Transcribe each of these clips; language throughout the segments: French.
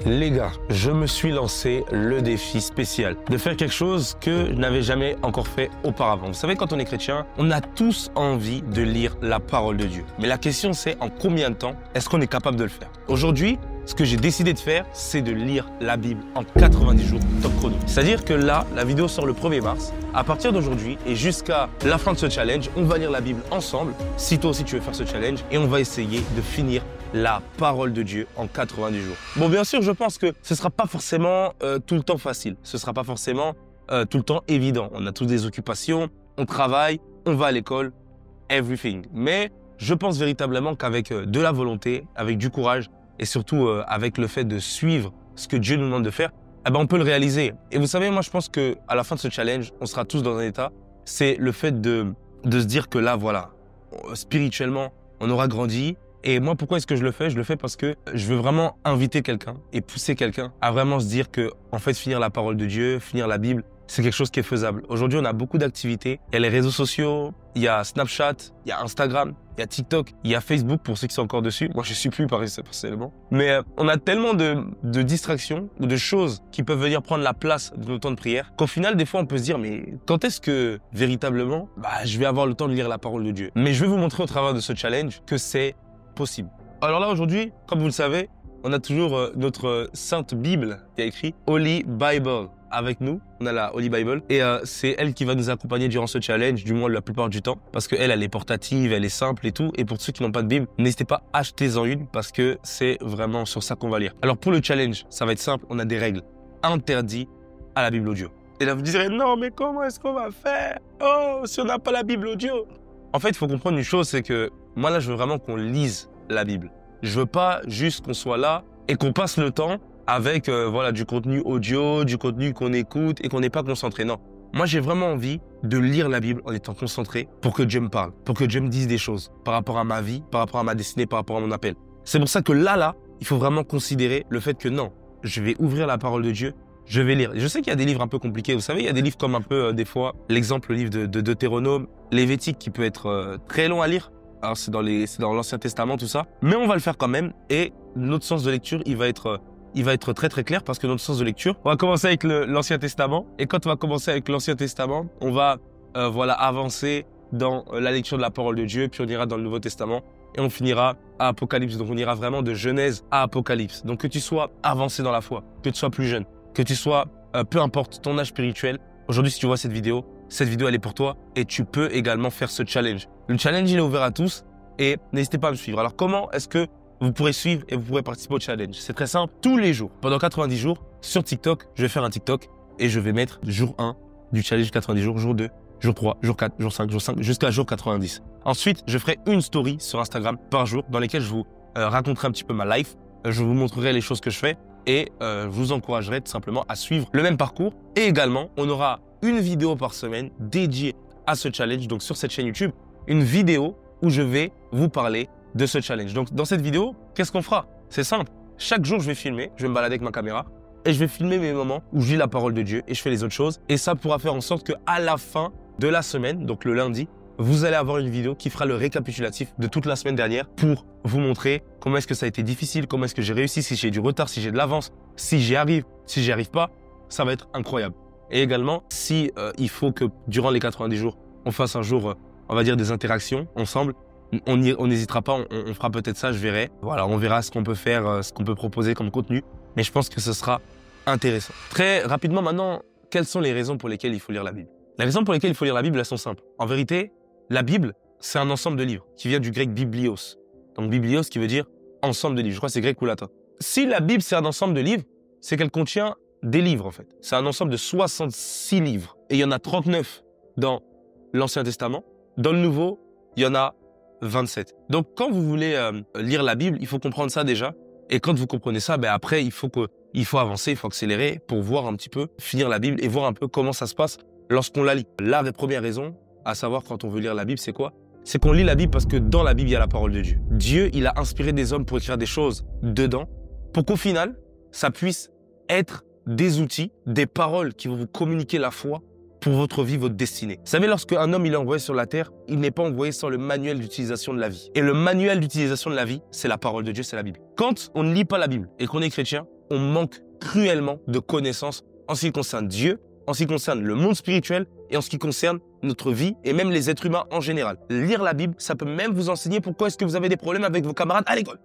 Les gars, je me suis lancé le défi spécial de faire quelque chose que je n'avais jamais encore fait auparavant. Vous savez, quand on est chrétien, on a tous envie de lire la parole de Dieu. Mais la question c'est en combien de temps est-ce qu'on est capable de le faire? Aujourd'hui, ce que j'ai décidé de faire, c'est de lire la Bible en 90 jours top chrono. C'est-à-dire que là, la vidéo sort le 1er mars. À partir d'aujourd'hui et jusqu'à la fin de ce challenge, on va lire la Bible ensemble, si toi aussi tu veux faire ce challenge, et on va essayer de finir la parole de Dieu en 90 jours. Bon, bien sûr, je pense que ce ne sera pas forcément tout le temps facile. Ce ne sera pas forcément tout le temps évident. On a tous des occupations, on travaille, on va à l'école, everything. Mais je pense véritablement qu'avec de la volonté, avec du courage et surtout avec le fait de suivre ce que Dieu nous demande de faire, eh ben, on peut le réaliser. Et vous savez, moi, je pense qu'à la fin de ce challenge, on sera tous dans un état, c'est le fait de se dire que là, voilà, spirituellement, on aura grandi. Et moi, pourquoi est-ce que je le fais? Je le fais parce que je veux vraiment inviter quelqu'un et pousser quelqu'un à vraiment se dire que, en fait, finir la parole de Dieu, finir la Bible, c'est quelque chose qui est faisable. Aujourd'hui, on a beaucoup d'activités. Il y a les réseaux sociaux, il y a Snapchat, il y a Instagram, il y a TikTok, il y a Facebook pour ceux qui sont encore dessus. Moi, je suis plus personnellement. Mais on a tellement de distractions ou de choses qui peuvent venir prendre la place de nos temps de prière qu'au final, des fois, on peut se dire, mais quand est-ce que, véritablement, je vais avoir le temps de lire la parole de Dieu? Mais je vais vous montrer au travers de ce challenge que c'est possible. Alors là, aujourd'hui, comme vous le savez, on a toujours notre sainte Bible qui a écrit Holy Bible avec nous. On a la Holy Bible et c'est elle qui va nous accompagner durant ce challenge, du moins la plupart du temps, parce qu'elle, elle est portative, elle est simple et tout. Et pour ceux qui n'ont pas de Bible, n'hésitez pas, achetez-en une parce que c'est vraiment sur ça qu'on va lire. Alors pour le challenge, ça va être simple, on a des règles interdites à la Bible audio. Et là, vous direz, non, mais comment est-ce qu'on va faire? Oh, si on n'a pas la Bible audio. En fait, il faut comprendre une chose, c'est que moi, là, je veux vraiment qu'on lise la Bible. Je veux pas juste qu'on soit là et qu'on passe le temps avec voilà, du contenu audio, du contenu qu'on écoute et qu'on n'est pas concentré. Non. Moi, j'ai vraiment envie de lire la Bible en étant concentré pour que Dieu me parle, pour que Dieu me dise des choses par rapport à ma vie, par rapport à ma destinée, par rapport à mon appel. C'est pour ça que là, il faut vraiment considérer le fait que non, je vais ouvrir la parole de Dieu, je vais lire. Je sais qu'il y a des livres un peu compliqués. Vous savez, il y a des livres comme un peu, des fois, l'exemple, le livre de Deutéronome, Lévitique, qui peut être très long à lire. Alors, c'est dans l'Ancien Testament, tout ça. Mais on va le faire quand même. Et notre sens de lecture, il va être très, très clair parce que notre sens de lecture, on va commencer avec l'Ancien Testament. Et quand on va commencer avec l'Ancien Testament, on va, voilà, avancer dans la lecture de la parole de Dieu. Puis on ira dans le Nouveau Testament. Et on finira à Apocalypse. Donc, on ira vraiment de Genèse à Apocalypse. Donc, que tu sois avancé dans la foi, que tu sois plus jeune, que tu sois, peu importe ton âge spirituel, aujourd'hui, si tu vois cette vidéo, elle est pour toi et tu peux également faire ce challenge. Le challenge, il est ouvert à tous et n'hésitez pas à me suivre. Alors, comment est-ce que vous pourrez suivre et vous pourrez participer au challenge? C'est très simple. Tous les jours, pendant 90 jours, sur TikTok, je vais faire un TikTok et je vais mettre jour 1 du challenge 90 jours, jour 2, jour 3, jour 4, jour 5, jour 5, jusqu'à jour 90. Ensuite, je ferai une story sur Instagram par jour dans lesquelles je vous raconterai un petit peu ma life. Je vous montrerai les choses que je fais et je vous encouragerai tout simplement à suivre le même parcours. Et également, on aura une vidéo par semaine dédiée à ce challenge, donc sur cette chaîne YouTube, une vidéo où je vais vous parler de ce challenge. Donc dans cette vidéo, qu'est-ce qu'on fera? C'est simple. Chaque jour, je vais filmer, je vais me balader avec ma caméra et je vais filmer mes moments où je lis la parole de Dieu et je fais les autres choses. Et ça pourra faire en sorte qu'à la fin de la semaine, donc le lundi, vous allez avoir une vidéo qui fera le récapitulatif de toute la semaine dernière pour vous montrer comment est-ce que ça a été difficile, comment est-ce que j'ai réussi, si j'ai du retard, si j'ai de l'avance, si j'y arrive, si j'y arrive pas, ça va être incroyable. Et également, si il faut que durant les 90 jours, on fasse un jour, on va dire des interactions ensemble, on n'hésitera pas, on fera peut-être ça, je verrai. Voilà, on verra ce qu'on peut faire, ce qu'on peut proposer comme contenu, mais je pense que ce sera intéressant. Très rapidement maintenant, quelles sont les raisons pour lesquelles il faut lire la Bible? Les raisons pour lesquelles il faut lire la Bible, elles sont simples. En vérité, la Bible, c'est un ensemble de livres qui vient du grec biblios. Donc biblios qui veut dire ensemble de livres. Je crois que c'est grec ou latin. Si la Bible, c'est un ensemble de livres, c'est qu'elle contient des livres en fait. C'est un ensemble de 66 livres. Et il y en a 39 dans l'Ancien Testament. Dans le Nouveau, il y en a 27. Donc quand vous voulez lire la Bible, il faut comprendre ça déjà. Et quand vous comprenez ça, après, il faut avancer, il faut accélérer pour voir un petit peu, finir la Bible et voir un peu comment ça se passe lorsqu'on la lit. La première raison, à savoir quand on veut lire la Bible, c'est quoi? C'est qu'on lit la Bible parce que dans la Bible, il y a la parole de Dieu. Dieu, il a inspiré des hommes pour écrire des choses dedans, pour qu'au final, ça puisse être des outils, des paroles qui vont vous communiquer la foi pour votre vie, votre destinée. Vous savez, lorsqu'un homme il est envoyé sur la terre, il n'est pas envoyé sans le manuel d'utilisation de la vie. Et le manuel d'utilisation de la vie, c'est la parole de Dieu, c'est la Bible. Quand on ne lit pas la Bible et qu'on est chrétien, on manque cruellement de connaissances en ce qui concerne Dieu, en ce qui concerne le monde spirituel et en ce qui concerne notre vie et même les êtres humains en général. Lire la Bible, ça peut même vous enseigner pourquoi est-ce que vous avez des problèmes avec vos camarades à l'école.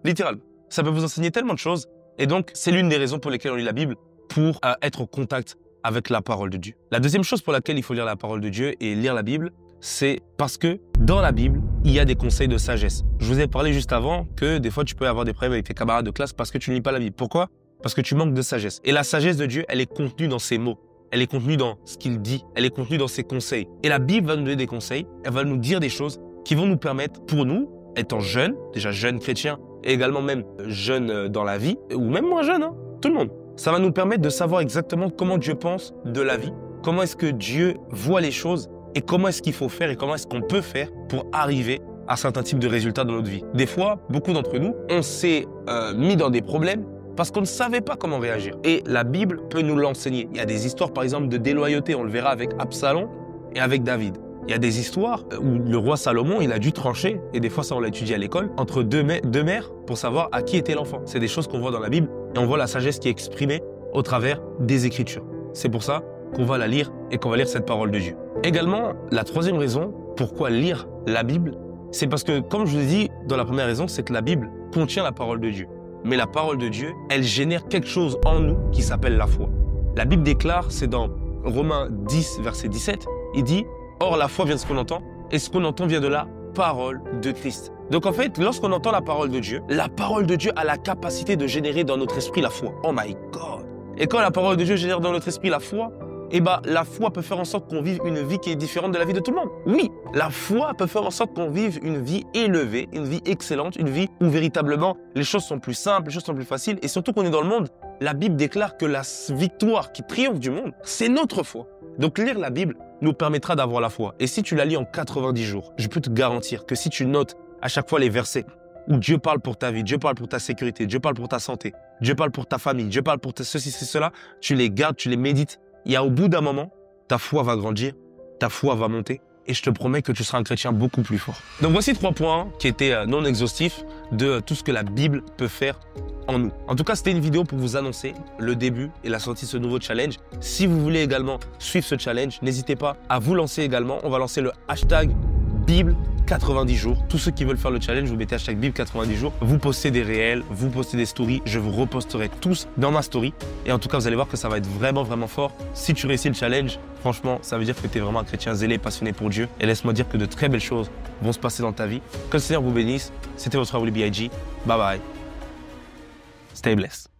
Littéralement. Ça peut vous enseigner tellement de choses. Et donc, c'est l'une des raisons pour lesquelles on lit la Bible, pour être en contact avec la parole de Dieu. La deuxième chose pour laquelle il faut lire la parole de Dieu et lire la Bible, c'est parce que dans la Bible, il y a des conseils de sagesse. Je vous ai parlé juste avant que des fois, tu peux avoir des problèmes avec tes camarades de classe parce que tu ne lis pas la Bible. Pourquoi? Parce que tu manques de sagesse. Et la sagesse de Dieu, elle est contenue dans ses mots. Elle est contenue dans ce qu'il dit. Elle est contenue dans ses conseils. Et la Bible va nous donner des conseils. Elle va nous dire des choses qui vont nous permettre, pour nous, étant jeunes, déjà jeunes chrétiens, et également même jeunes dans la vie, ou même moins jeunes, hein, tout le monde. Ça va nous permettre de savoir exactement comment Dieu pense de la vie, comment est-ce que Dieu voit les choses et comment est-ce qu'il faut faire et comment est-ce qu'on peut faire pour arriver à certains types de résultats dans notre vie. Des fois, beaucoup d'entre nous, on s'est mis dans des problèmes parce qu'on ne savait pas comment réagir. Et la Bible peut nous l'enseigner. Il y a des histoires, par exemple, de déloyauté. On le verra avec Absalom et avec David. Il y a des histoires où le roi Salomon, il a dû trancher, et des fois ça on l'a étudié à l'école, entre deux mères pour savoir à qui était l'enfant. C'est des choses qu'on voit dans la Bible et on voit la sagesse qui est exprimée au travers des Écritures. C'est pour ça qu'on va la lire et qu'on va lire cette parole de Dieu. Également, la troisième raison pourquoi lire la Bible, c'est parce que, comme je vous l'ai dit dans la première raison, c'est que la Bible contient la parole de Dieu. Mais la parole de Dieu, elle génère quelque chose en nous qui s'appelle la foi. La Bible déclare, c'est dans Romains 10, verset 17, il dit « Or, la foi vient de ce qu'on entend, et ce qu'on entend vient de la parole de Christ. » Donc en fait, lorsqu'on entend la parole de Dieu a la capacité de générer dans notre esprit la foi. Oh my God! Et quand la parole de Dieu génère dans notre esprit la foi, eh ben, la foi peut faire en sorte qu'on vive une vie qui est différente de la vie de tout le monde. Oui, la foi peut faire en sorte qu'on vive une vie élevée, une vie excellente, une vie où véritablement les choses sont plus simples, les choses sont plus faciles et surtout qu'on est dans le monde. La Bible déclare que la victoire qui triomphe du monde, c'est notre foi. Donc lire la Bible nous permettra d'avoir la foi. Et si tu la lis en 90 jours, je peux te garantir que si tu notes à chaque fois les versets où Dieu parle pour ta vie, Dieu parle pour ta sécurité, Dieu parle pour ta santé, Dieu parle pour ta famille, Dieu parle pour ceci, c'est cela, tu les gardes, tu les médites. Il y a au bout d'un moment, ta foi va grandir, ta foi va monter et je te promets que tu seras un chrétien beaucoup plus fort. Donc voici 3 points qui étaient non exhaustifs de tout ce que la Bible peut faire en nous. En tout cas, c'était une vidéo pour vous annoncer le début et la sortie de ce nouveau challenge. Si vous voulez également suivre ce challenge, n'hésitez pas à vous lancer également. On va lancer le hashtag Bible 90 jours. Tous ceux qui veulent faire le challenge, vous mettez hashtag Bible 90 jours. Vous postez des réels, vous postez des stories. Je vous reposterai tous dans ma story. Et en tout cas, vous allez voir que ça va être vraiment, vraiment fort. Si tu réussis le challenge, franchement, ça veut dire que tu es vraiment un chrétien zélé, passionné pour Dieu. Et laisse-moi dire que de très belles choses vont se passer dans ta vie. Que le Seigneur vous bénisse. C'était votre frère Willy B.I.G. Bye bye. Stay blessed.